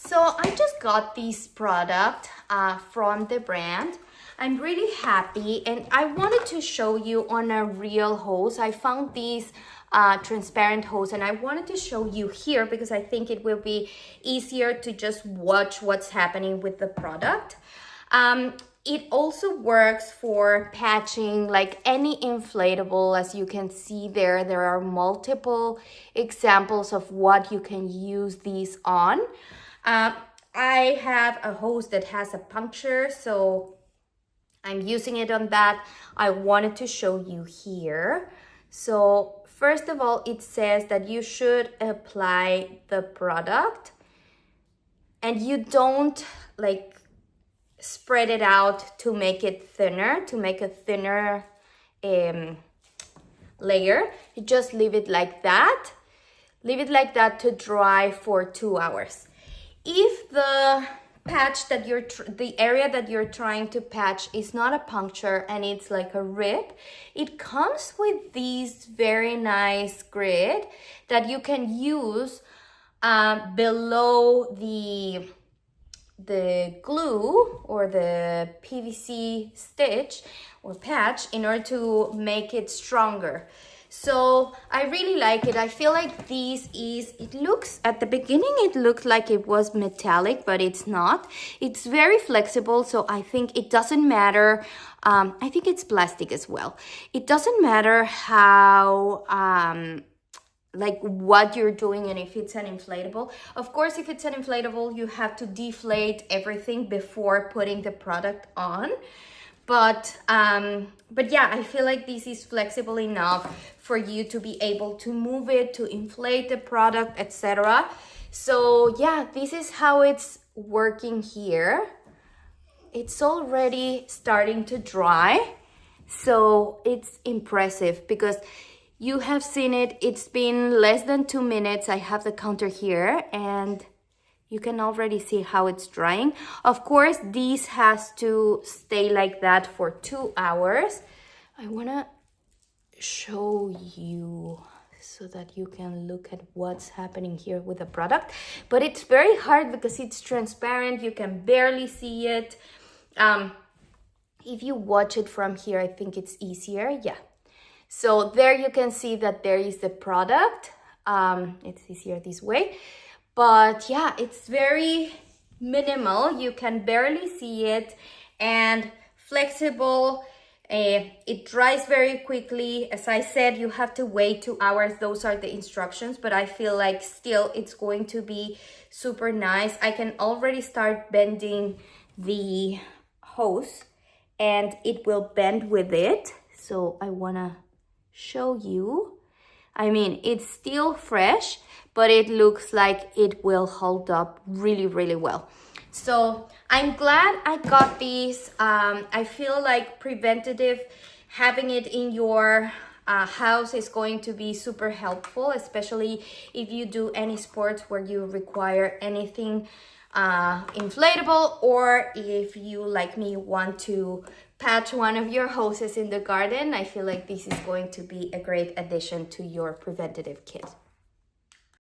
So I just got this product from the brand. I'm really happy, and I wanted to show you on a real hose. I found these transparent hose, and I wanted to show you here because I think it will be easier to just watch what's happening with the product. It also works for patching like any inflatable. As you can see there are multiple examples of what you can use these on. I have a hose that has a puncture, so I'm using it on that. I wanted to show you here. So first of all, it says that you should apply the product and you don't like spread it out to make it thinner, to make a thinner layer. You just leave it like that. Leave it like that to dry for 2 hours. If the patch that the area that you're trying to patch is not a puncture and it's like a rip, it comes with these very nice grid that you can use below the glue or the PVC stitch or patch in order to make it stronger. So I really like it. I feel like it looks, at the beginning it looked like it was metallic, but it's not. It's very flexible, so I think it doesn't matter. I think it's plastic as well. It doesn't matter how, like what you're doing and if it's an inflatable. Of course, if it's an inflatable, you have to deflate everything before putting the product on. But yeah, I feel like this is flexible enough for you to be able to move it, to inflate the product, etc. So yeah, this is how it's working here. It's already starting to dry. So it's impressive because you have seen it. It's been less than 2 minutes. I have the counter here and you can already see how it's drying. Of course, this has to stay like that for 2 hours. I wanna show you so that you can look at what's happening here with the product. But it's very hard because it's transparent. You can barely see it. If you watch it from here, I think it's easier. Yeah. So there you can see that there is the product. It's easier this way. But yeah, it's very minimal. You can barely see it and flexible. It dries very quickly. As I said, you have to wait 2 hours. Those are the instructions, but I feel like still it's going to be super nice. I can already start bending the hose and it will bend with it. So I wanna show you. I mean, it's still fresh, but it looks like it will hold up really, really well. So I'm glad I got these. I feel like preventative, having it in your house is going to be super helpful, especially if you do any sports where you require anything inflatable, or if you, like me, want to patch one of your hoses in the garden. I feel like this is going to be a great addition to your preventative kit.